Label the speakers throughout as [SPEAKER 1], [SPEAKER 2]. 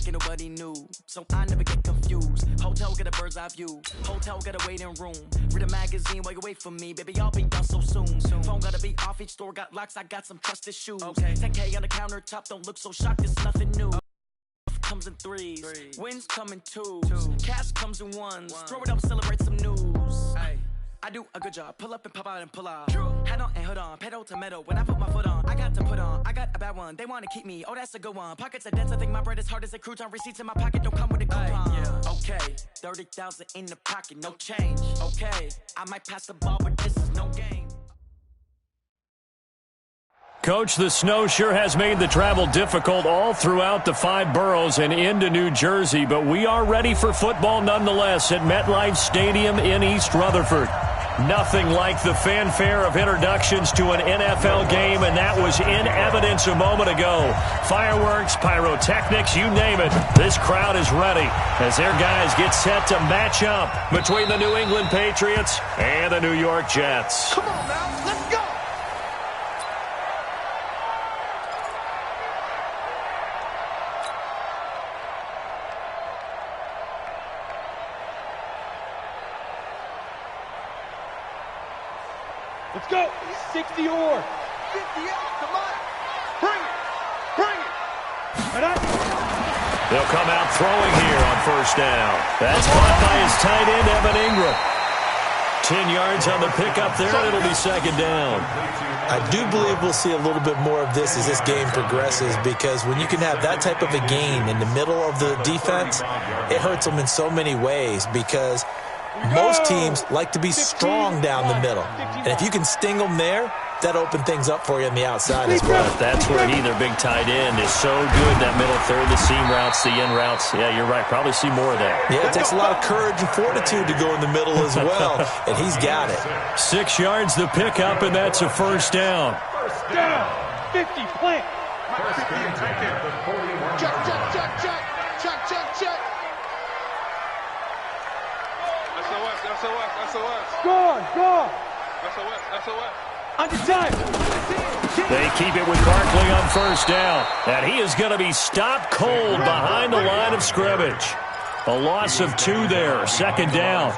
[SPEAKER 1] like ain't nobody knew. So I never get confused. Hotel get a bird's eye view. Hotel got a waiting room. Read a magazine while you wait for me. Baby, I'll be done so soon. Phone gotta be off, each store got locks. I got some trusted shoes. 10K on the countertop, don't look so shocked, it's nothing new. Comes in threes. Wins come in twos. Cash comes in ones. Throw it up, celebrate some news. I do a good job. Pull up and pop out and pull out. Head on and hood on. Pedal to metal. When I put my foot on, I got to put on. I got a bad one. They want to keep me. Oh, that's a good one. Pockets are dense. I think my bread is hard as a crouton. Receipts in my pocket don't come with a coupon. Okay. 30,000 in the pocket. No change. Okay. I might pass the ball, but this is no game.
[SPEAKER 2] Coach, the snow sure has made the travel difficult all throughout the 5 boroughs and into New Jersey, but we are ready for football nonetheless at MetLife Stadium in East Rutherford. Nothing like the fanfare of introductions to an NFL game, and that was in evidence a moment ago. Fireworks, pyrotechnics, you name it. This crowd is ready as their guys get set to match up between the New England Patriots and the New York Jets.
[SPEAKER 3] Come on now, let's go!
[SPEAKER 4] Let's go. 60 or
[SPEAKER 3] 58, come on. Bring it. Bring it.
[SPEAKER 2] They'll come out throwing here on first down. That's caught by his tight end, Evan Ingram. 10 yards on the pickup there, and it'll be second down.
[SPEAKER 5] I do believe we'll see a little bit more of this as this game progresses, because when you can have that type of a gain in the middle of the defense, it hurts them in so many ways, because most teams like to be strong down the middle. And if you can sting them there, that opens things up for you on the outside as well.
[SPEAKER 2] But that's where he, their big tight end, is so good, that middle third, the seam routes, the in routes. Yeah, you're right. Probably see more of that.
[SPEAKER 5] Yeah, it takes a lot of courage and fortitude to go in the middle as well, and he's got it.
[SPEAKER 2] 6 yards the pickup, and that's a first down.
[SPEAKER 4] First down. 50, plant.
[SPEAKER 3] Check, check, check, check. Check, check, check.
[SPEAKER 4] SOS. Gone. SOS. Under time.
[SPEAKER 2] They keep it with Barkley on first down. And he is going to be stopped cold behind the line of scrimmage. A loss of 2 there, second down.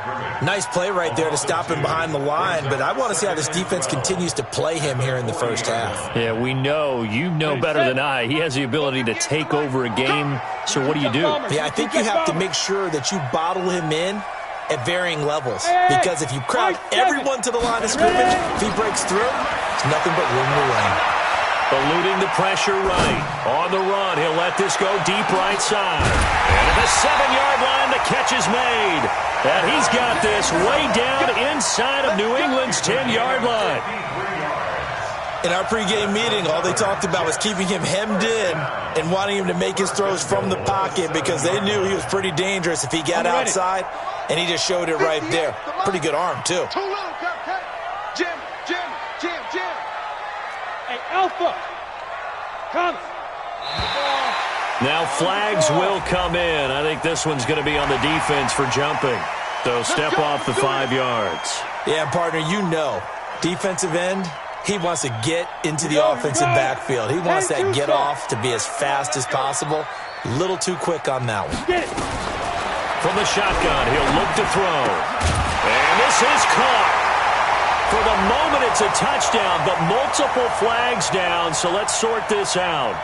[SPEAKER 5] Nice play right there to stop him behind the line, but I want to see how this defense continues to play him here in the first half.
[SPEAKER 2] Yeah, we know, you know better than I, he has the ability to take over a game. So what do?
[SPEAKER 5] Yeah, I think you have to make sure that you bottle him in at varying levels, because if you crowd everyone to the line of scrimmage, if he breaks through, it's nothing but room to run.
[SPEAKER 2] Eluding the pressure right. On the run, he'll let this go deep right side. And at the 7-yard line, the catch is made. And he's got this way down inside of New England's 10-yard line.
[SPEAKER 5] In our pregame meeting, all they talked about was keeping him hemmed in and wanting him to make his throws from the pocket, because they knew he was pretty dangerous if he got outside, and he just showed it right there. Pretty good arm, too.
[SPEAKER 3] Too little, Captain. Jim.
[SPEAKER 4] Hey, Alpha. Come.
[SPEAKER 2] Now flags will come in. I think this one's going to be on the defense for jumping. So step off the 5 yards.
[SPEAKER 5] Yeah, partner, you know, defensive end, he wants to get into the offensive backfield. He wants that get off to be as fast as possible. A little too quick on that one.
[SPEAKER 2] From the shotgun, he'll look to throw. And this is caught. For the moment, it's a touchdown, but multiple flags down, so let's sort this out.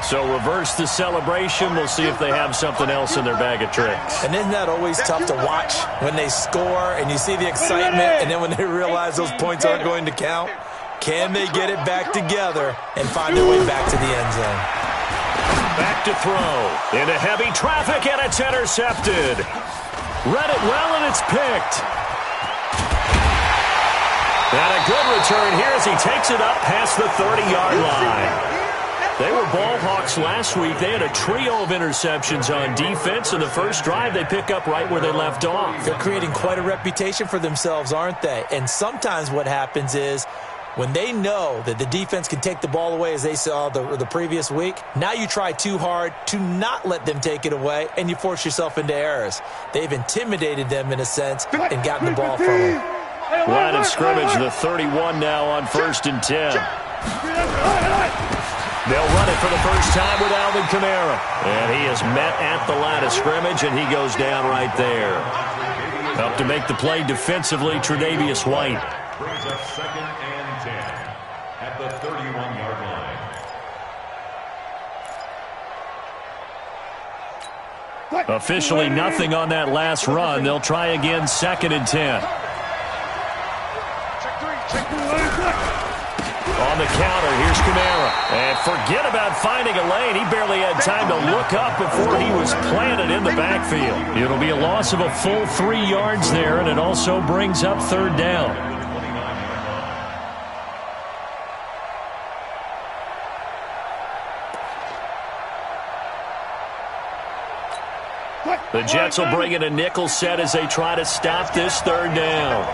[SPEAKER 2] So reverse the celebration. We'll see if they have something else in their bag of tricks.
[SPEAKER 5] And isn't that always tough to watch when they score and you see the excitement, and then when they realize those points aren't going to count? Can they get it back together and find their way back to the end zone?
[SPEAKER 2] Back to throw. Into heavy traffic, and it's intercepted. Read it well, and it's picked. And a good return here as he takes it up past the 30-yard line. They were ball hawks last week. They had a trio of interceptions on defense. In the first drive, they pick up right where they left off.
[SPEAKER 5] They're creating quite a reputation for themselves, aren't they? And sometimes what happens is when they know that the defense can take the ball away, as they saw the previous week, now you try too hard to not let them take it away, and you force yourself into errors. They've intimidated them in a sense and gotten the ball from them.
[SPEAKER 2] Line of scrimmage, the 31 now on 1st and 10. They'll run it for the first time with Alvin Kamara. And he is met at the line of scrimmage, and he goes down right there. Up to make the play defensively, Tre'Davious White.
[SPEAKER 6] Brings up 2nd and 10 at the 31-yard line.
[SPEAKER 2] Officially nothing on that last run. They'll try again, 2nd and 10. On the counter, here's Kamara. And forget about finding a lane. He barely had time to look up before he was planted in the backfield. It'll be a loss of a full 3 yards there, and it also brings up 3rd down. The Jets will bring in a nickel set as they try to stop this 3rd down.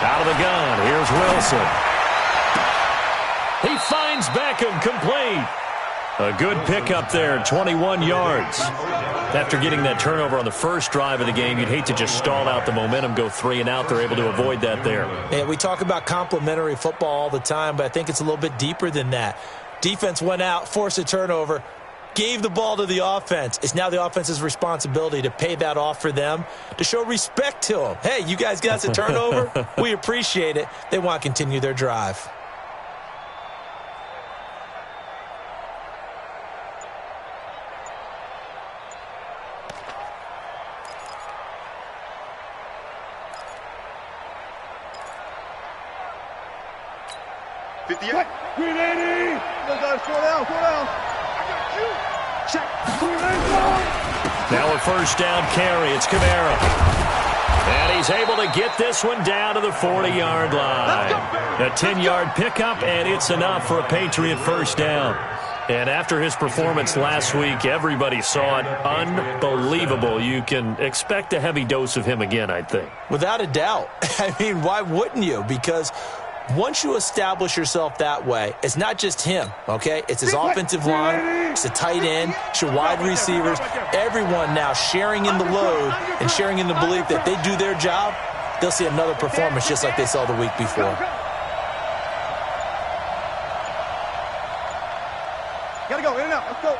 [SPEAKER 2] Out of the gun, here's Wilson. He finds Beckham, complete. A good pickup there, 21 yards. After getting that turnover on the first drive of the game, you'd hate to just stall out the momentum, go 3 and out. They're able to avoid that there.
[SPEAKER 5] Yeah, we talk about complementary football all the time, but I think it's a little bit deeper than that. Defense went out, forced a turnover, gave the ball to the offense. It's now the offense's responsibility to pay that off for them, to show respect to them. Hey, you guys got us a turnover? We appreciate it. They want to continue their drive.
[SPEAKER 4] Green 80! Look, guys, slow down. I got you! Check!
[SPEAKER 2] Now a 1st down carry. It's Kamara. And he's able to get this one down to the 40-yard line. A 10-yard pickup, and it's enough for a Patriot 1st down. And after his performance last week, everybody saw it. Unbelievable. You can expect a heavy dose of him again, I think.
[SPEAKER 5] Without a doubt. I mean, why wouldn't you? Because once you establish yourself that way, it's not just him, okay? It's his offensive line, it's the tight end, it's your wide receivers, everyone now sharing in the load and sharing in the belief that they do their job, they'll see another performance just like they saw the week before.
[SPEAKER 4] Gotta go, in and out, let's go.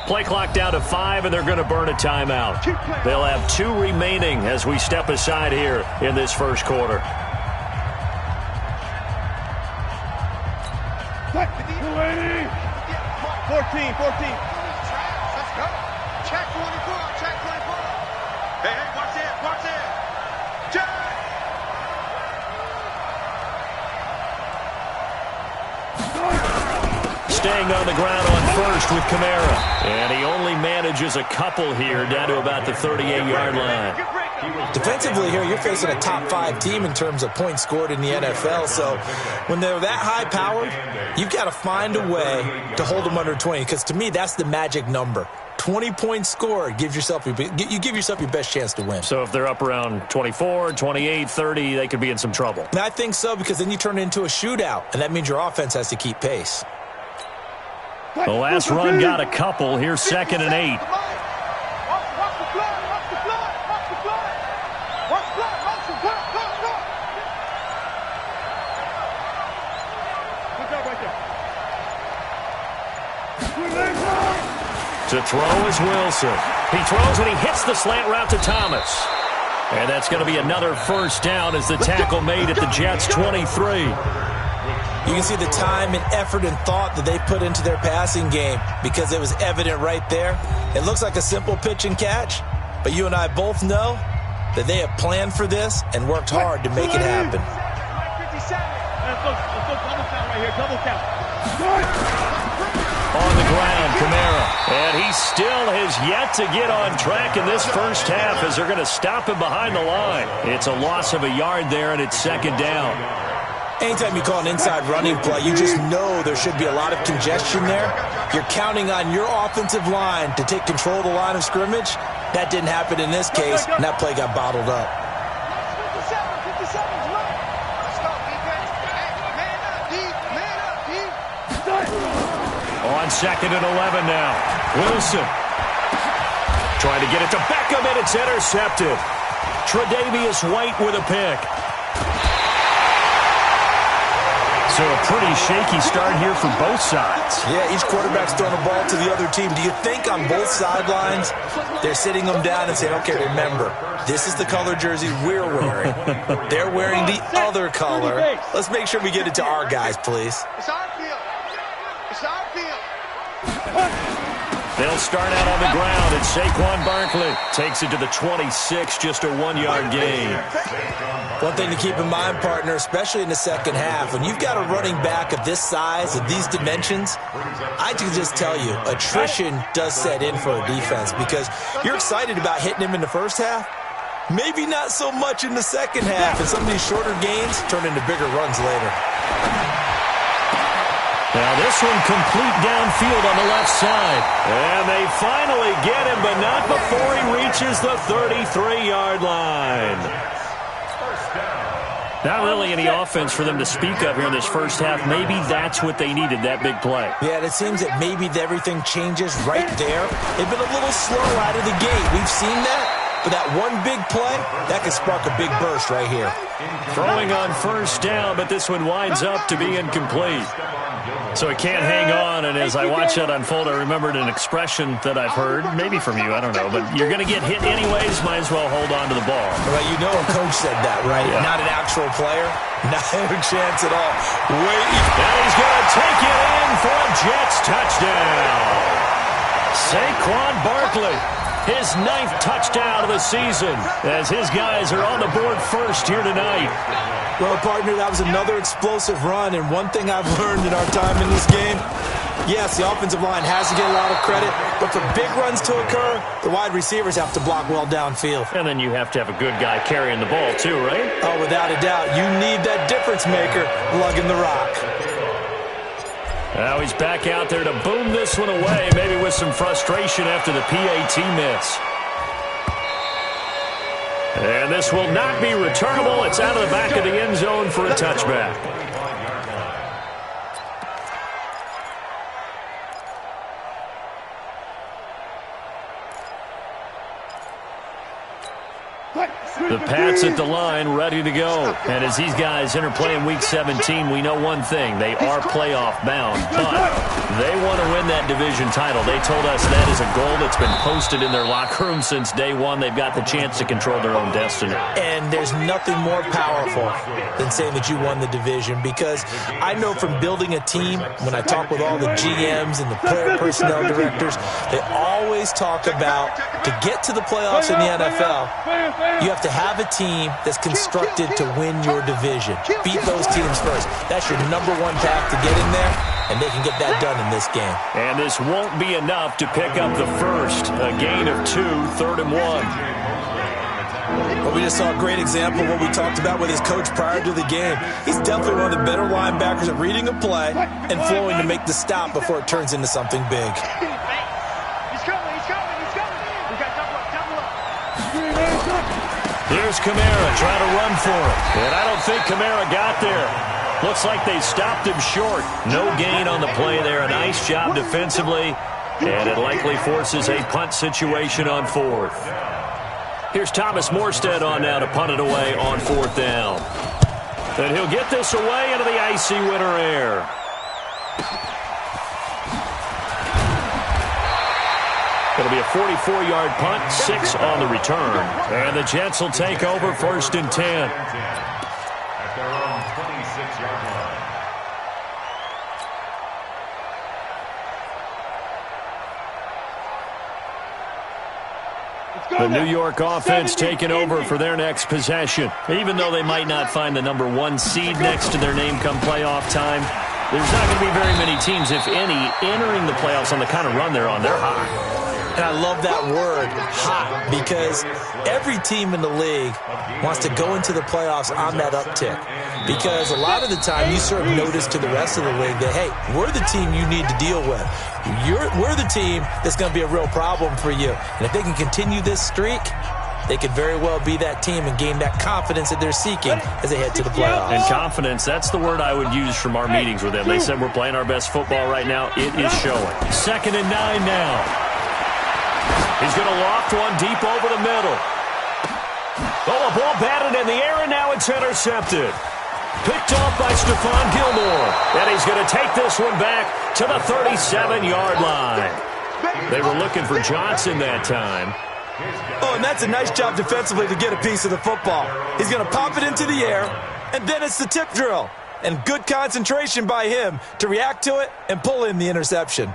[SPEAKER 2] Play clock down to 5, and they're going to burn a timeout. They'll have 2 remaining as we step aside here in this first quarter.
[SPEAKER 4] 14. Let's go. Check 24. Hey, watch it. Check.
[SPEAKER 2] Staying on the ground on 1st with Kamara. And he only manages a couple here down to about the 38-yard line.
[SPEAKER 5] Defensively here, you're facing a top 5 team in terms of points scored in the NFL. So when they're that high-powered, you've got to find a way to hold them under 20. Because to me, that's the magic number. 20 points scored, you give yourself your best chance to win.
[SPEAKER 2] So if they're up around 24, 28, 30, they could be in some trouble.
[SPEAKER 5] And I think so, because then you turn it into a shootout, and that means your offense has to keep pace.
[SPEAKER 2] The last run got a couple. Here's 2nd and 8. To throw is Wilson. He throws and he hits the slant route to Thomas. And that's going to be another 1st down as the tackle made at the Jets' 23.
[SPEAKER 5] You can see the time and effort and thought that they put into their passing game because it was evident right there. It looks like a simple pitch and catch, but you and I both know that they have planned for this and worked hard to make it happen.
[SPEAKER 4] Let's go double count right here, double count.
[SPEAKER 2] On the ground, Kamara. And he still has yet to get on track in this first half as they're going to stop him behind the line. It's a loss of a yard there, and it's 2nd down.
[SPEAKER 5] Anytime you call an inside running play, you just know there should be a lot of congestion there. You're counting on your offensive line to take control of the line of scrimmage. That didn't happen in this case, and that play got bottled up.
[SPEAKER 4] 57's right. Let's go, defense. Man up, deep.
[SPEAKER 2] On 2nd and 11 now. Wilson trying to get it to Beckham, and it's intercepted. Tre'Davious White with a pick. So a pretty shaky start here for both sides.
[SPEAKER 5] Yeah, each quarterback's throwing a ball to the other team. Do you think on both sidelines they're sitting them down and saying, okay, remember, this is the color jersey we're wearing. They're wearing the other color. Let's make sure we get it to our guys, please.
[SPEAKER 3] It's our field. It's our field.
[SPEAKER 2] They'll start out on the ground, and Saquon Barkley takes it to the 26, just a 1-yard gain.
[SPEAKER 5] One thing to keep in mind, partner, especially in the second half, when you've got a running back of this size, of these dimensions, I can just tell you, attrition does set in for a defense because you're excited about hitting him in the first half. Maybe not so much in the second half, and some of these shorter gains turn into bigger runs later.
[SPEAKER 2] Now this one complete downfield on the left side. And they finally get him, but not before he reaches the 33-yard line. Not really any offense for them to speak of here in this first half. Maybe that's what they needed, that big play.
[SPEAKER 5] Yeah, and it seems that maybe everything changes right there. They've been a little slow out of the gate. We've seen that. But that one big play, that could spark a big burst right here.
[SPEAKER 2] Throwing on first down, but this one winds up to be incomplete. So it can't hang on, and as I watch that unfold, I remembered an expression that I've heard, maybe from you, I don't know, but you're going to get hit anyways, might as well hold on to the ball.
[SPEAKER 5] Well, you know a coach said that, right? Yeah. Not an actual player. Not a chance at all. Wait.
[SPEAKER 2] And he's going to take it in for a Jets touchdown. Saquon Barkley. His 9th touchdown of the season as his guys are on the board first here tonight.
[SPEAKER 5] Well, partner, that was another explosive run, and one thing I've learned in our time in this game, yes, the offensive line has to get a lot of credit, but for big runs to occur, the wide receivers have to block well downfield.
[SPEAKER 2] And then you have to have a good guy carrying the ball too, right?
[SPEAKER 5] Oh, without a doubt. You need that difference maker lugging the rock.
[SPEAKER 2] Now he's back out there to boom this one away, maybe with some frustration after the PAT miss. And this will not be returnable. It's out of the back of the end zone for a touchback. The Pats at the line, ready to go. And as these guys interplay in Week 17, we know one thing. They are playoff bound, but they want to win that division title. They told us that is a goal that's been posted in their locker room since day one. They've got the chance to control their own destiny.
[SPEAKER 5] And there's nothing more powerful than saying that you won the division, because I know from building a team, when I talk with all the GMs and the player personnel directors, they always talk about to get to the playoffs in the NFL, you have to have a team that's constructed to win your division. Beat those teams first. That's your number one path to get in there, and they can get that done in this game.
[SPEAKER 2] And this won't be enough to pick up the first. A gain of 2, 3rd and 1.
[SPEAKER 5] Well, we just saw a great example of what we talked about with his coach prior to the game. He's definitely one of the better linebackers at reading a play and flowing to make the stop before it turns into something big.
[SPEAKER 2] Here's Kamara trying to run for it. And I don't think Kamara got there. Looks like they stopped him short. No gain on the play there. A nice job defensively. And it likely forces a punt situation on 4th. Here's Thomas Morstead on now to punt it away on 4th down. And he'll get this away into the icy winter air. It'll be a 44-yard punt, 6 on the return. And the Jets will take over 1st and 10.
[SPEAKER 6] At their own 26-yard line.
[SPEAKER 2] The New York offense taking over for their next possession. Even though they might not find the number 1 seed next to their name come playoff time, there's not going to be very many teams, if any, entering the playoffs on the kind of run they're on. They're hot.
[SPEAKER 5] And I love that word, hot, because every team in the league wants to go into the playoffs on that uptick. Because a lot of the time you serve notice to the rest of the league that, hey, we're the team you need to deal with. We're the team that's going to be a real problem for you. And if they can continue this streak, they could very well be that team and gain that confidence that they're seeking as they head to the playoffs.
[SPEAKER 2] And confidence, that's the word I would use from our meetings with them. They said we're playing our best football right now. It is showing. 2nd and 9 now. He's going to loft one deep over the middle. Oh, a ball batted in the air, and now it's intercepted. Picked off by Stephon Gilmore. And he's going to take this one back to the 37-yard line. They were looking for Johnson that time.
[SPEAKER 5] Oh, and that's a nice job defensively to get a piece of the football. He's going to pop it into the air, and then it's the tip drill. And good concentration by him to react to it and pull in the interception.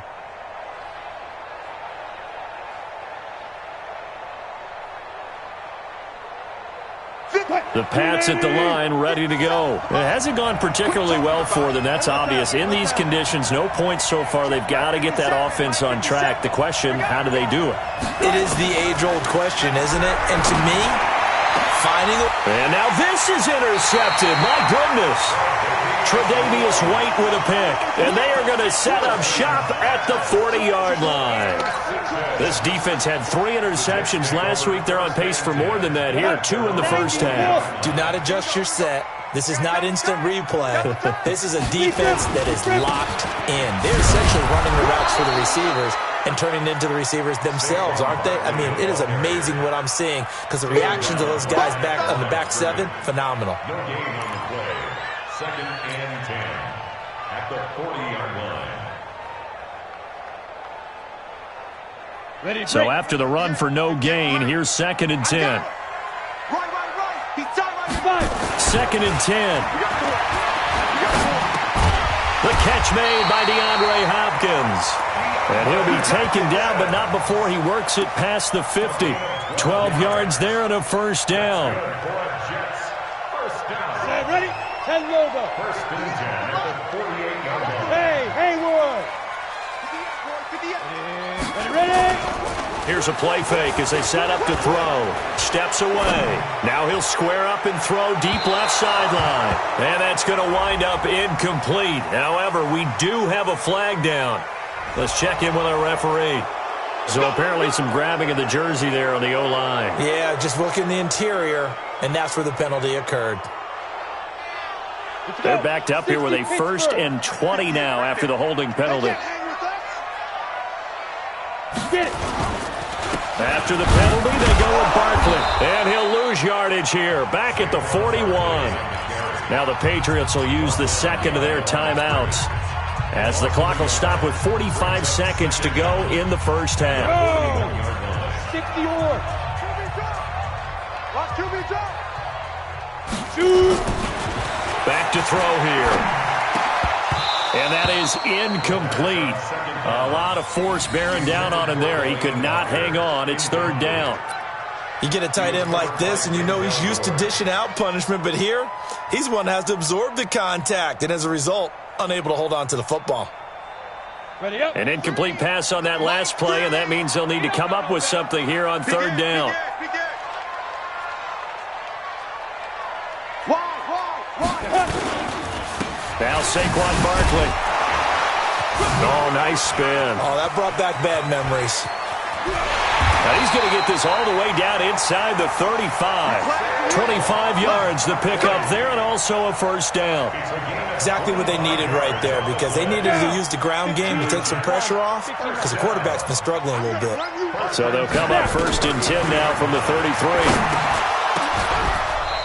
[SPEAKER 2] The Pats at the line, ready to go. It hasn't gone particularly well for them. That's obvious. In these conditions, no points so far. They've got to get that offense on track. The question, how do they do it?
[SPEAKER 5] It is the age-old question, isn't it? And to me, finding it.
[SPEAKER 2] And now this is intercepted. My goodness. Tre'Davious White with a pick. And they are going to set up shop at the 40-yard line. This defense had 3 interceptions last week. They're on pace for more than that here. 2 in the first half.
[SPEAKER 5] Do not adjust your set. This is not instant replay. This is a defense that is locked in. They're essentially running the routes for the receivers and turning into the receivers themselves, aren't they? I mean, it is amazing what I'm seeing because the reactions of those guys back on the back 7, phenomenal.
[SPEAKER 6] No gain on the play. 2nd and 10 at the 40-yard line.
[SPEAKER 2] So after the run for no gain, here's 2nd and 10.
[SPEAKER 3] Right. He's tied right.
[SPEAKER 2] 2nd and 10. The catch made by DeAndre Hopkins. And he'll be taken down, but not before he works it past the 50. 12 yards there and a first down.
[SPEAKER 4] Ready? 10 logo.
[SPEAKER 6] 1st and 10 at the 48-yard line.
[SPEAKER 4] Hey, Hayward. Ready?
[SPEAKER 2] Here's a play fake as they set up to throw. Steps away. Now he'll square up and throw deep left sideline. And that's going to wind up incomplete. However, we do have a flag down. Let's check in with our referee. So apparently some grabbing of the jersey there on the O-line.
[SPEAKER 5] Yeah, just look in the interior, and that's where the penalty occurred.
[SPEAKER 2] They're backed up here with a 1st and 20 now after the holding penalty. After the penalty, they go with Barkley. And he'll lose yardage here, back at the 41. Now the Patriots will use the 2nd of their timeouts, as the clock will stop with 45 seconds to go in the first half.
[SPEAKER 4] 60 yards.
[SPEAKER 3] Watch QB drop.
[SPEAKER 4] Shoot.
[SPEAKER 2] Back to throw here. And that is incomplete. A lot of force bearing down on him there. He could not hang on. It's 3rd down.
[SPEAKER 5] You get a tight end like this, and you know he's used to dishing out punishment, but here, he's one that has to absorb the contact, and as a result, unable to hold on to the football.
[SPEAKER 4] Ready up.
[SPEAKER 2] An incomplete pass on that last play, and that means they'll need to come up with something here on 3rd down. Now Saquon Barkley. Oh, nice spin.
[SPEAKER 5] Oh, that brought back bad memories.
[SPEAKER 2] Now he's going to get this all the way down inside the 35. 25 yards to pick up there, and also a first down.
[SPEAKER 5] Exactly what they needed right there, because they needed to use the ground game to take some pressure off, because the quarterback's been struggling a little bit.
[SPEAKER 2] So they'll come up 1st and 10 now from the 33.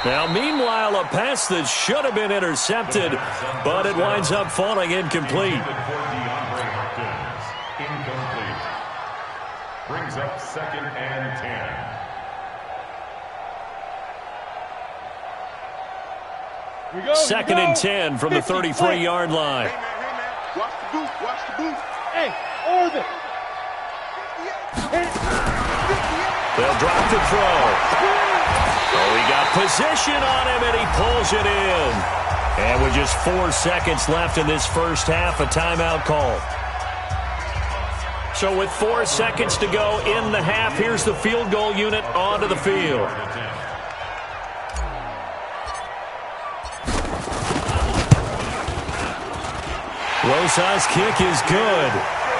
[SPEAKER 2] Now, meanwhile, a pass that should have been intercepted, but it winds up falling incomplete.
[SPEAKER 6] Incomplete. Brings up 2nd and 10.
[SPEAKER 4] We go.
[SPEAKER 2] 2nd and 10 from the 33-yard line.
[SPEAKER 3] Hey, man. Watch the boot. Watch the boot.
[SPEAKER 4] Hey, orbit.
[SPEAKER 2] They'll drop the throw. Oh, he got position on him, and he pulls it in. And with just 4 seconds left in this first half, a timeout call. So with 4 seconds to go in the half, here's the field goal unit onto the field. Rosa's kick is good,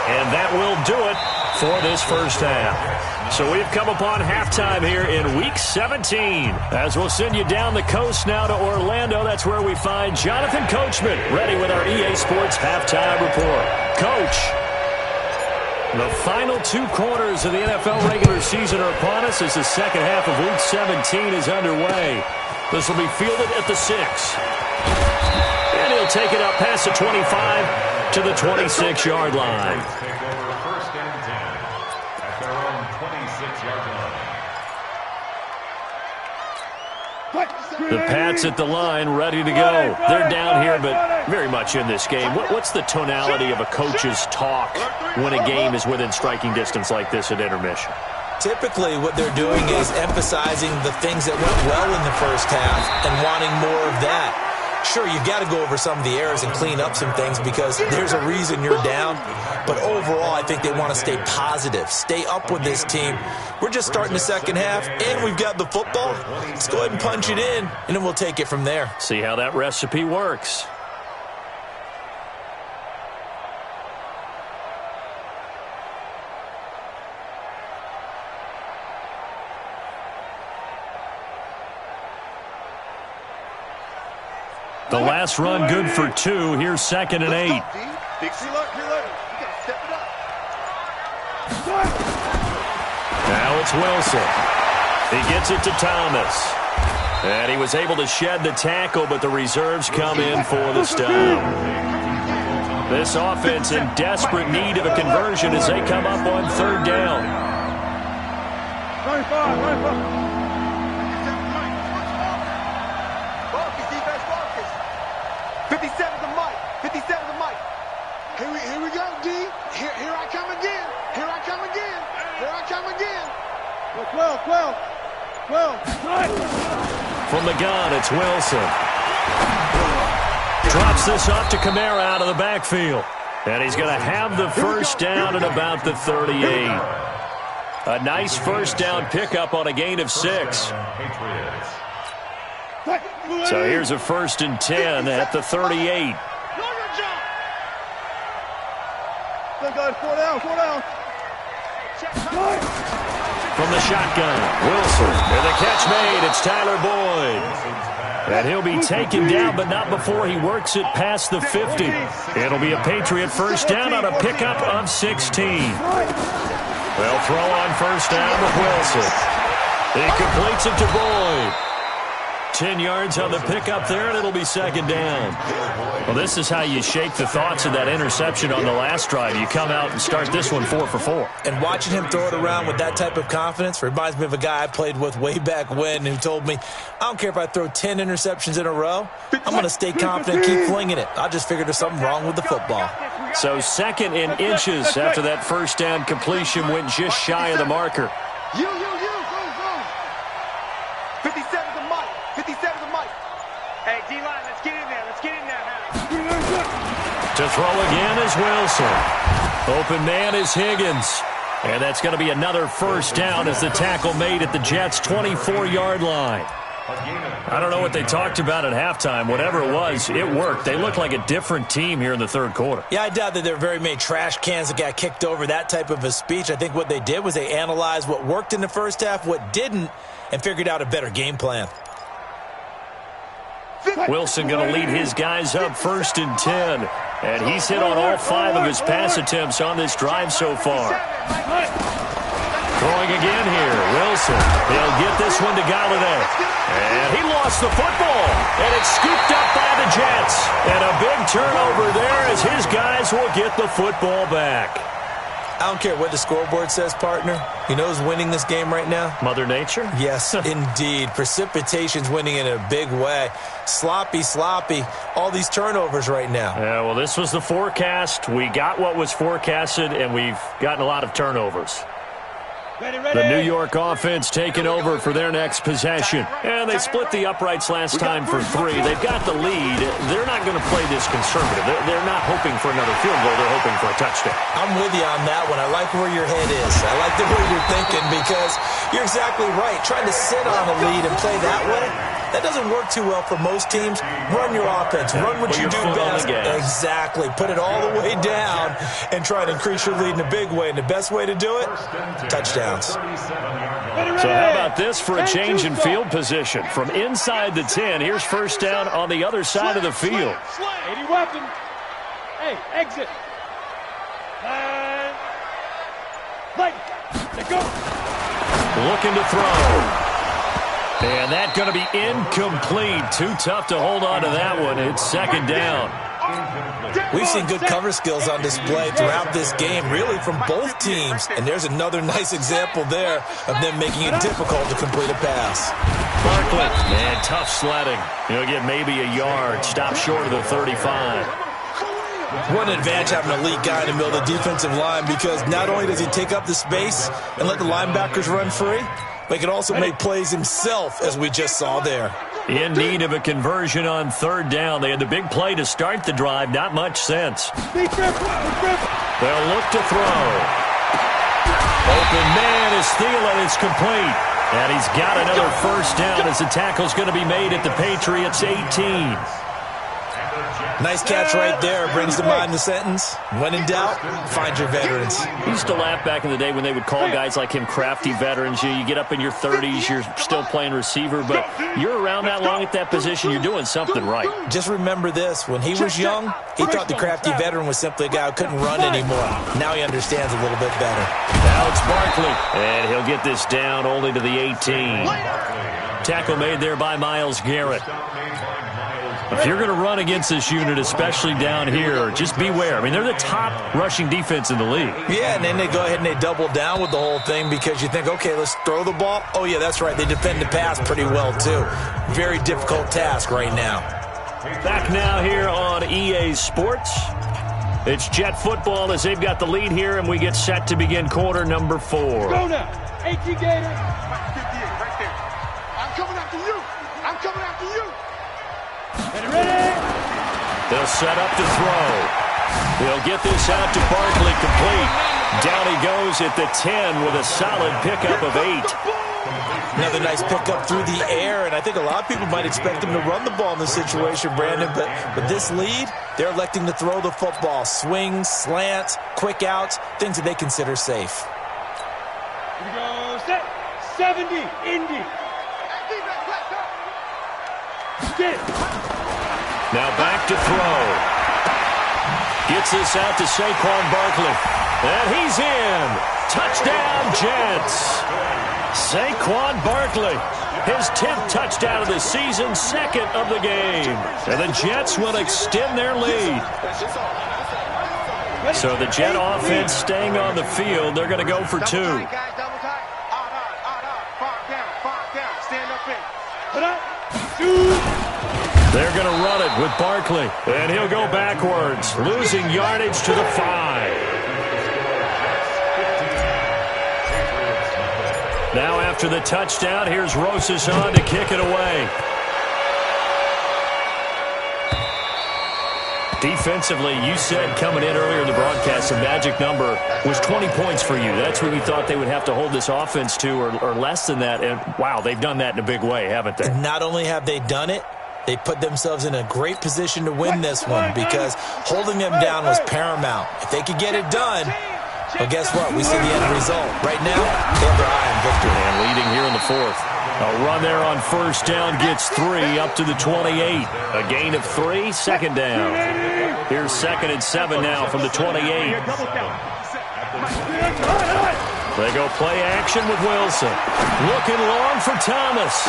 [SPEAKER 2] and that will do it for this first half. So we've come upon halftime here in Week 17. As we'll send you down the coast now to Orlando, that's where we find Jonathan Coachman ready with our EA Sports Halftime Report. Coach. The final 2 quarters of the NFL regular season are upon us as the second half of Week 17 is underway. This will be fielded at the 6. And he'll take it up past the 25 to the 26-yard line.
[SPEAKER 6] Take over first and 10 at their own 26-yard line.
[SPEAKER 2] The Pats at the line, ready to go. They're down here, but very much in this game. What's the tonality of a coach's talk when a game is within striking distance like this at intermission?
[SPEAKER 5] Typically, what they're doing is emphasizing the things that went well in the first half and wanting more of that. Sure, you've got to go over some of the errors and clean up some things because there's a reason you're down. But overall, I think they want to stay positive, stay up with this team. We're just starting the second half, and we've got the football. Let's go ahead and punch it in, and then we'll take it from there.
[SPEAKER 2] See how that recipe works. The last run good for 2. Here's 2nd and 8.
[SPEAKER 4] Look, you gotta step it up.
[SPEAKER 2] Now it's Wilson. He gets it to Thomas. And he was able to shed the tackle, but the reserves come in for the stop. This offense in desperate need of a conversion as they come up on 3rd down.
[SPEAKER 4] 95. Here we go, D. Here I come again. Here I come again. Here I come again. 12.
[SPEAKER 2] From the gun, it's Wilson. Drops this off to Kamara out of the backfield. And he's going to have the first down at about the 38. A nice first down pickup on a gain of 6. So here's a 1st and 10 at the 38.
[SPEAKER 4] Four down.
[SPEAKER 2] From the shotgun, Wilson. And the catch made. It's Tyler Boyd. And he'll be taken down, but not before he works it past the 50. It'll be a Patriot first down on a pickup of 16. They'll throw on first down with Wilson. He completes it to Boyd. 10 yards on the pickup there, and it'll be 2nd down. Well, this is how you shake the thoughts of that interception on the last drive. You come out and start this one 4 for 4.
[SPEAKER 5] And watching him throw it around with that type of confidence reminds me of a guy I played with way back when who told me, I don't care if I throw 10 interceptions in a row, I'm going to stay confident, keep flinging it. I just figured there's something wrong with the football.
[SPEAKER 2] So 2nd in inches after that first down completion went just shy of the marker.
[SPEAKER 4] You. 57's the mic. 57's the mic. Hey, D-line, let's get in there.
[SPEAKER 2] To throw again is Wilson. Open man is Higgins. And that's going to be another first down as the tackle made at the Jets' 24-yard line. I don't know what they talked about at halftime. Whatever it was, it worked. They looked like a different team here in the 3rd quarter.
[SPEAKER 5] Yeah, I doubt that there were very many trash cans that got kicked over, that type of a speech. I think what they did was they analyzed what worked in the first half, what didn't, and figured out a better game plan.
[SPEAKER 2] Wilson going to lead his guys up 1st and 10. And he's hit on all 5 of his pass attempts on this drive so far. Throwing again here, Wilson. He'll get this one to Galladay. And he lost the football. And it's scooped up by the Jets. And a big turnover there as his guys will get the football back.
[SPEAKER 5] I don't care what the scoreboard says, partner. You know who's winning this game right now?
[SPEAKER 2] Mother Nature?
[SPEAKER 5] Yes, indeed. Precipitation's winning in a big way. Sloppy. All these turnovers right now.
[SPEAKER 2] Yeah, well, this was the forecast. We got what was forecasted, and we've gotten a lot of turnovers. The New York offense taking over for their next possession. And they split the uprights last time for 3. They've got the lead. They're not going to play this conservative. They're not hoping for another field goal. They're hoping for a touchdown.
[SPEAKER 5] I'm with you on that one. I like where your head is. I like the way you're thinking because you're exactly right. Trying to sit on a lead and play that way, that doesn't work too well for most teams. Run your offense. Run what you do best. Exactly. Put it all the way down and try to increase your lead in a big way. And the best way to do it, touchdowns.
[SPEAKER 2] So how about this for a change in field position? From inside the 10, here's first down on the other side of the field.
[SPEAKER 4] 80 weapon. Hey, exit.
[SPEAKER 2] Looking to throw. And that's going to be incomplete. Too tough to hold on to that one. It's second down.
[SPEAKER 5] We've seen good cover skills on display throughout this game, really from both teams. And there's another nice example there of them making it difficult to complete a pass.
[SPEAKER 2] Barkley, and tough sledding. He'll get maybe a yard. Stop short of the 35.
[SPEAKER 5] What an advantage having an elite guy in the middle of the defensive line, because not only does he take up the space and let the linebackers run free, but he can also make plays himself, as we just saw there.
[SPEAKER 2] In need of a conversion on third down. They had the big play to start the drive. Not much sense. They'll look to throw. Open man is Thielen. It's complete. And he's got another first down as the tackle's going to be made at the Patriots' 18.
[SPEAKER 5] Nice catch right there. Brings to mind the sentence, when in doubt, find your veterans.
[SPEAKER 2] We used to laugh back in the day when they would call guys like him crafty veterans. You get up in your 30s, you're still playing receiver, but you're around that long at that position, you're doing something right.
[SPEAKER 5] Just remember this. When he was young, he thought the crafty veteran was simply a guy who couldn't run anymore. Now he understands a little bit better.
[SPEAKER 2] Now it's Barkley, and he'll get this down only to the 18. Tackle made there by Myles Garrett. If you're going to run against this unit, especially down here, just beware. I mean, they're the top rushing defense in the league.
[SPEAKER 5] Yeah, and then they go ahead and they double down with the whole thing because you think, okay, let's throw the ball. Oh, yeah, that's right. They defend the pass pretty well, too. Very difficult task right now.
[SPEAKER 2] Back now here on EA Sports. It's Jet football as they've got the lead here, and we get set to begin quarter number 4.
[SPEAKER 4] Go now. 18 Gator. 58 right there. I'm coming after you. I'm coming after you. Ready?
[SPEAKER 2] They'll set up to throw. They'll get this out to Barkley, complete. Down he goes at the 10 with a solid pickup of 8.
[SPEAKER 5] Another nice pickup through the air, and I think a lot of people might expect him to run the ball in this situation, Brandon, but with this lead, they're electing to throw the football. Swings, slants, quick outs, things that they consider safe.
[SPEAKER 4] Here we go. Set. 70. Indy. Get.
[SPEAKER 2] Now back to throw. Gets this out to Saquon Barkley. And he's in. Touchdown, Jets. Saquon Barkley, his 10th touchdown of the season, second of the game. And the Jets will extend their lead. So the Jet offense staying on the field. They're going to go for 2. They're going to run it with Barkley, and he'll go backwards, losing yardage to the 5. Now after the touchdown, here's Rosas on to kick it away. Defensively, you said coming in earlier in the broadcast, the magic number was 20 points for you. That's what you thought they would have to hold this offense to, or less than that. And, wow, they've done that in a big way, haven't they?
[SPEAKER 5] Not only have they done it, they put themselves in a great position to win this one because holding them down was paramount. If they could get it done, well, guess what? We see the end result. Right now, they have their eye on victory.
[SPEAKER 2] And leading here in the 4th. A run there on first down gets 3 up to the 28. A gain of 3, second down. Here's 2nd and 7 now from the 28. They go play action with Wilson. Looking long for Thomas.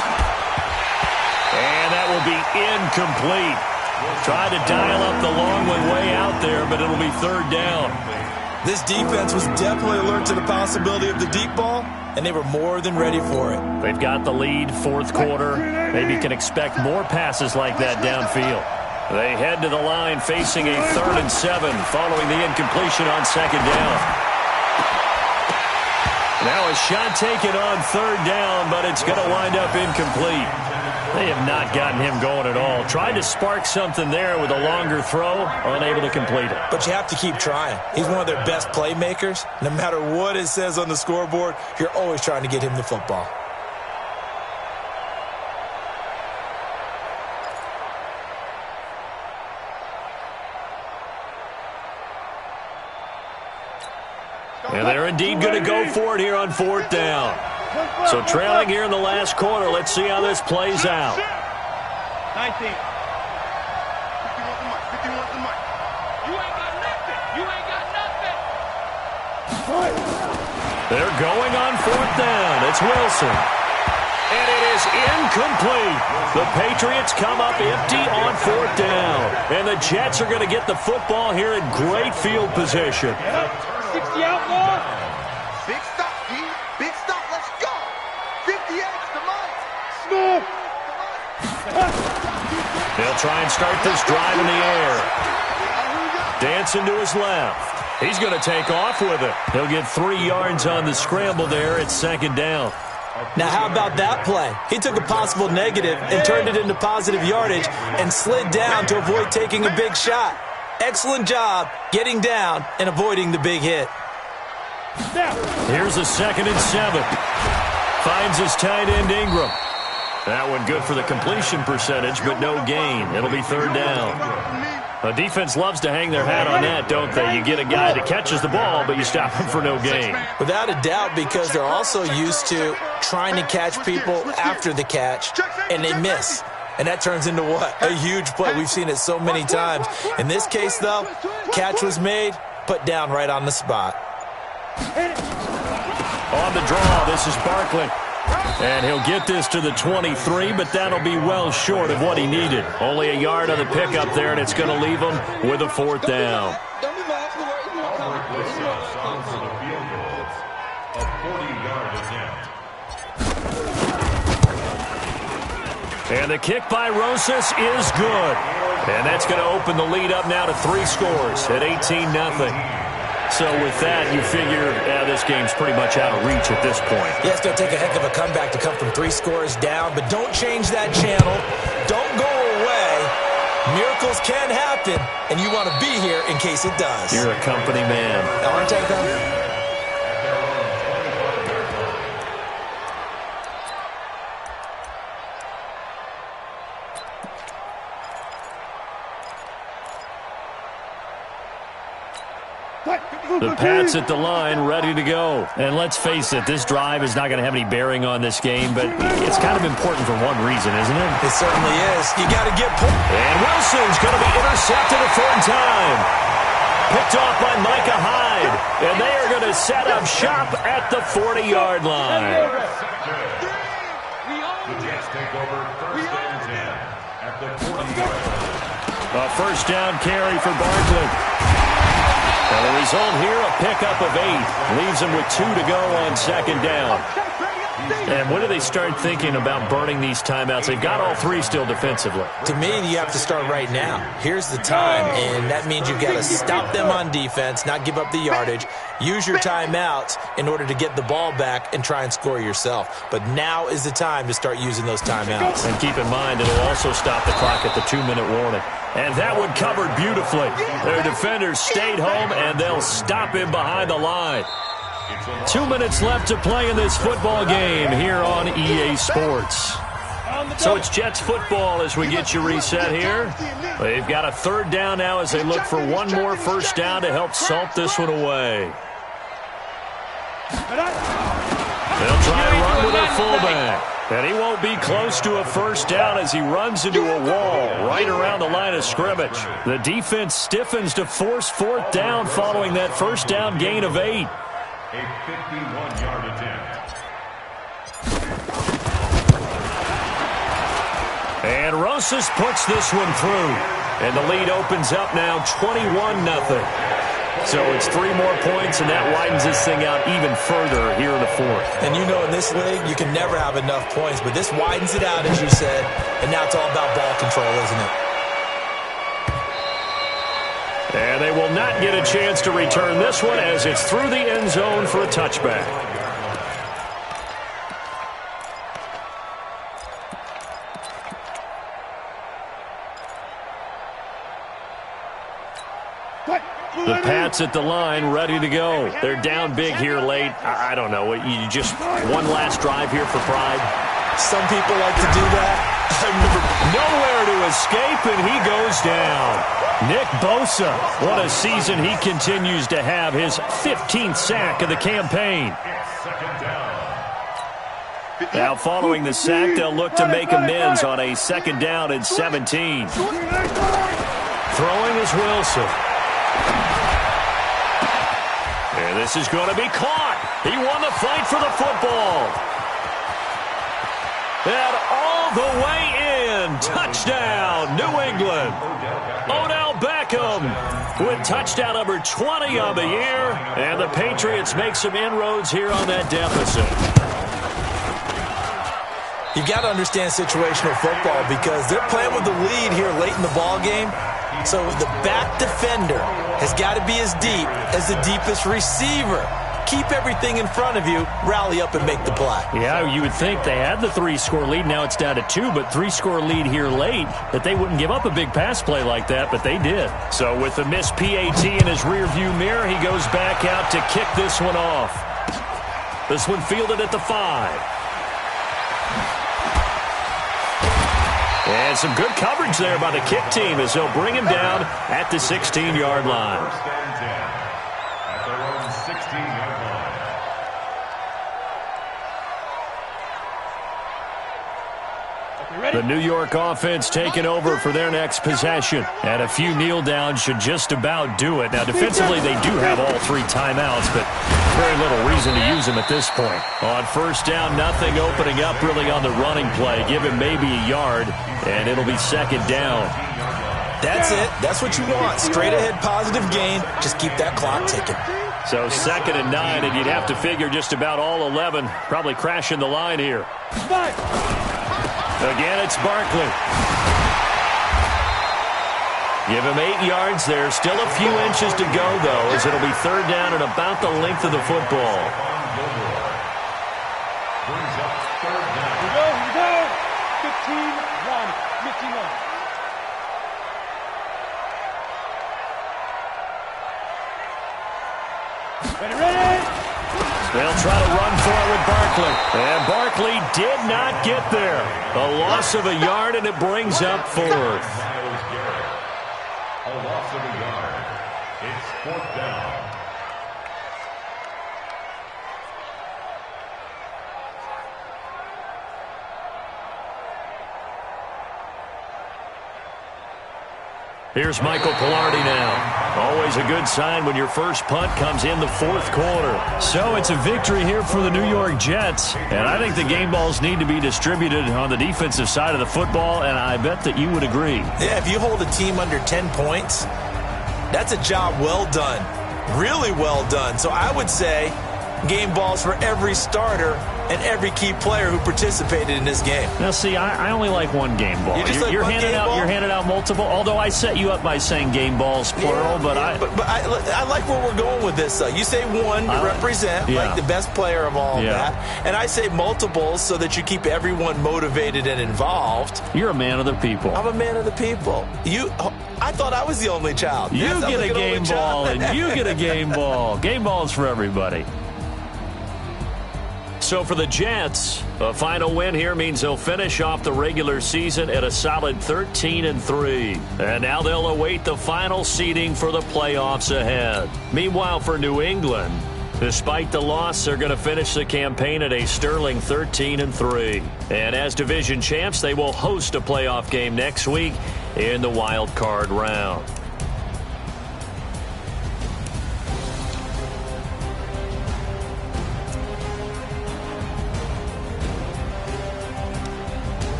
[SPEAKER 2] And that will be incomplete. Tried to dial up the long one way out there, but it'll be 3rd down.
[SPEAKER 5] This defense was definitely alert to the possibility of the deep ball, and they were more than ready for it.
[SPEAKER 2] They've got the lead, 4th quarter. Maybe can expect more passes like that downfield. They head to the line facing a 3rd and 7 following the incompletion on 2nd down. Now a shot taken on 3rd down, but it's going to wind up incomplete. They have not gotten him going at all. Tried to spark something there with a longer throw, unable to complete it.
[SPEAKER 5] But you have to keep trying. He's one of their best playmakers. No matter what it says on the scoreboard, you're always trying to get him the football.
[SPEAKER 2] And they're indeed going to go for it here on 4th down. So trailing here in the last quarter. Let's see how this plays out.
[SPEAKER 4] 19. 51 the mic. You ain't got nothing. You ain't got nothing.
[SPEAKER 2] They're going on 4th down. It's Wilson. And it is incomplete. The Patriots come up empty on 4th down. And the Jets are going to get the football here in great field position.
[SPEAKER 3] 60 out more. Big stop, G. Big stop. Let's go. 58 to Mike. Smith.
[SPEAKER 2] They'll try and start this drive in the air. Dancing to his left. He's going to take off with it. He'll get 3 yards on the scramble there. It's 2nd down.
[SPEAKER 5] Now, how about that play? He took a possible negative and turned it into positive yardage and slid down to avoid taking a big shot. Excellent job getting down and avoiding the big hit.
[SPEAKER 2] Here's a 2nd and 7. Finds his tight end Ingram. That one good for the completion percentage, but no gain. It'll be 3rd down. The defense loves to hang their hat on that, don't they? You get a guy that catches the ball, but you stop him for no gain.
[SPEAKER 5] Without a doubt, because they're also used to trying to catch people after the catch, and they miss. And that turns into what? A huge play. We've seen it so many times. In this case, though, catch was made, put down right on the spot.
[SPEAKER 2] On the draw, this is Barkley. And he'll get this to the 23, but that'll be well short of what he needed. Only a yard on the pickup there, and it's going to leave him with a 4th down. And the kick by Rosas is good. And that's going to open the lead up now to 3 scores at 18-0. So with that, you figure this game's pretty much out of reach at this point.
[SPEAKER 5] Yeah, it's going to take a heck of a comeback to come from 3 scores down, but don't change that channel. Don't go away. Miracles can happen, and you want to be here in case it does.
[SPEAKER 2] You're a company man.
[SPEAKER 5] Aren't I, though?
[SPEAKER 2] The Pats at the line, ready to go. And let's face it, this drive is not going to have any bearing on this game, but it's kind of important for one reason, isn't it?
[SPEAKER 5] It certainly is. You got to get
[SPEAKER 2] And Wilson's going to be intercepted a 3rd time. Picked off by Micah Hyde. And they are going to set up shop at the 40-yard line.
[SPEAKER 6] The Jets take over 1st and 10 at the 40-yard line.
[SPEAKER 2] A 1st down carry for Barkley. And the result here, a pickup of 8. Leaves them with 2 to go on 2nd down. And when do they start thinking about burning these timeouts? They've got all 3 still defensively.
[SPEAKER 5] To me, you have to start right now. Here's the time, and that means you've got to stop them on defense, not give up the yardage, use your timeouts in order to get the ball back and try and score yourself. But now is the time to start using those timeouts.
[SPEAKER 2] And keep in mind, it'll also stop the clock at the 2-minute warning. And that one covered beautifully. Their defenders stayed home, and they'll stop him behind the line. 2 minutes left to play in this football game here on EA Sports. So it's Jets football as we get you reset here. They've got a 3rd down now as they look for one more 1st down to help salt this one away. They'll try and run with their fullback. And he won't be close to a 1st down as he runs into a wall right around the line of scrimmage. The defense stiffens to force 4th down following that 1st down gain of 8.
[SPEAKER 6] A 51-yard attempt.
[SPEAKER 2] And Rosas puts this one through. And the lead opens up now 21-0. So it's 3 more points, and that widens this thing out even further here in the 4th.
[SPEAKER 5] And you know in this league, you can never have enough points, but this widens it out, as you said, and now it's all about ball control, isn't it?
[SPEAKER 2] And they will not get a chance to return this one as it's through the end zone for a touchback. The Pats at the line, ready to go. They're down big here late. I don't know. You just one last drive here for pride.
[SPEAKER 5] Some people like to do that.
[SPEAKER 2] Nowhere to escape, and he goes down. Nick Bosa, what a season he continues to have. His 15th sack of the campaign. Now following the sack, they'll look to make amends on a 2nd down and 17. Throwing is Wilson. And this is going to be caught. He won the fight for the football. And all the way in. Touchdown, New England. Odell Beckham with touchdown number 20 on the year. And the Patriots make some inroads here on that deficit.
[SPEAKER 5] You've got to understand situational football because they're playing with the lead here late in the ball game. So the back defender has got to be as deep as the deepest receiver. Keep everything in front of you, rally up and make the play.
[SPEAKER 2] Yeah, you would think they had the 3-score lead. Now it's down to 2, but 3-score lead here late, that they wouldn't give up a big pass play like that, but they did. So with the missed PAT in his rearview mirror, he goes back out to kick this one off. This one fielded at the 5. And some good coverage there by the kick team as they'll bring him down at the 16-yard line.
[SPEAKER 6] At their own 16-yard line.
[SPEAKER 2] The New York offense taking over for their next possession. And a few kneel downs should just about do it. Now, defensively, they do have all 3 timeouts, but very little reason to use them at this point. On first down, nothing opening up really on the running play. Give him maybe a yard, and it'll be second down.
[SPEAKER 5] That's it. That's what you want. Straight ahead positive gain. Just keep that clock ticking.
[SPEAKER 2] So 2nd and 9, and you'd have to figure just about all 11 probably crashing the line here. Again, it's Barkley. Give him 8 yards there. Still a few inches to go, though, as it'll be 3rd down and about the length of the football.
[SPEAKER 6] Brings up 3rd down.
[SPEAKER 4] Here we go. 15-1. 59. Ready?
[SPEAKER 2] They'll try to run for it with Barkley. And Barkley did not get there. A loss of a yard, and it brings up 4th.
[SPEAKER 6] Myles Garrett. A loss of a yard. It's 4th down.
[SPEAKER 2] Here's Michael Pilardi now. Always a good sign when your first punt comes in the 4th quarter. So it's a victory here for the New York Jets. And I think the game balls need to be distributed on the defensive side of the football, and I bet that you would agree.
[SPEAKER 5] Yeah, if you hold a team under 10 points, that's a job well done. Really well done. So I would say game balls for every starter and every key player who participated in this game.
[SPEAKER 2] Now, see, I only like one game ball. You're handing out multiple, although I set you up by saying game balls, plural, but
[SPEAKER 5] I like where we're going with this. You say one to represent, like the best player of all that, and I say multiples so that you keep everyone motivated and involved.
[SPEAKER 2] You're a man of the people.
[SPEAKER 5] I'm a man of the people. I thought I was the only child.
[SPEAKER 2] You get a game ball, and you get a game ball. Game balls for everybody. So for the Jets, a final win here means they'll finish off the regular season at a solid 13-3. And now they'll await the final seeding for the playoffs ahead. Meanwhile, for New England, despite the loss, they're going to finish the campaign at a sterling 13-3. And as division champs, they will host a playoff game next week in the wild card round.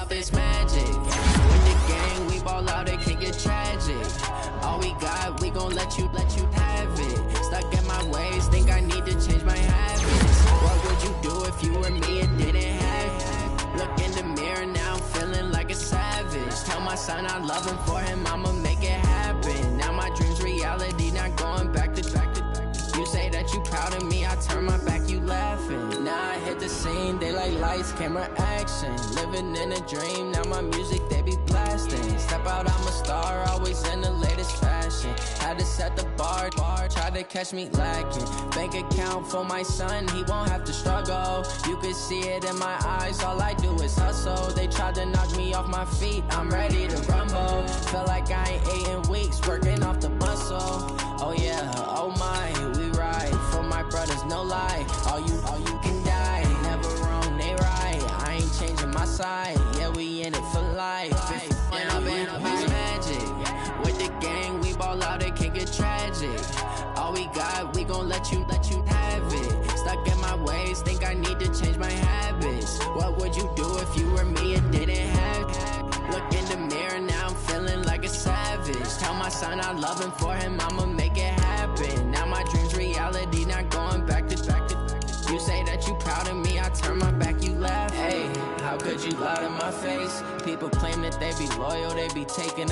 [SPEAKER 7] Up is magic. Win the game, we ball out, it can get tragic. All we got, we gon' let you have it. Stuck in my ways, think I need to change my habits. What would you do if you were me and didn't son, I love him. For him, I'ma make it happen. Now my dream's reality, not going back to. You say that you proud of me, I turn my back, you laughing. Now I hit the scene, they like lights, camera, action. Living in a dream, now my music, they be blasting. Step out, I'm a star, always in the latest fashion. Had to set the bar, try to catch me lacking. Bank account for my son, he won't have to struggle. You can see it in my eyes, all I do is hustle. They tried to knock me off my feet, I'm ready to rumble. Feel like I ain't ate in weeks, working off the muscle. Oh yeah, oh my, we ride for my brothers, no lie. All you can die, never wrong, they right. I ain't changing my side, yeah, we in it for life. When I've been magic, with the gang, we ball out, it can get tragic. All we got, we gon' let you have it. Stuck in my ways, think I need to change my habits. What would you do if you were me and didn't have it? Look in the mirror, now I'm feeling like a savage. Tell my son I love him, for him, I'ma make it happen. Now my dream's reality, not going back to. You say that you proud of me, I turn my back, you laugh. Hey, how could you lie to my face? People claim that they be loyal, they be taking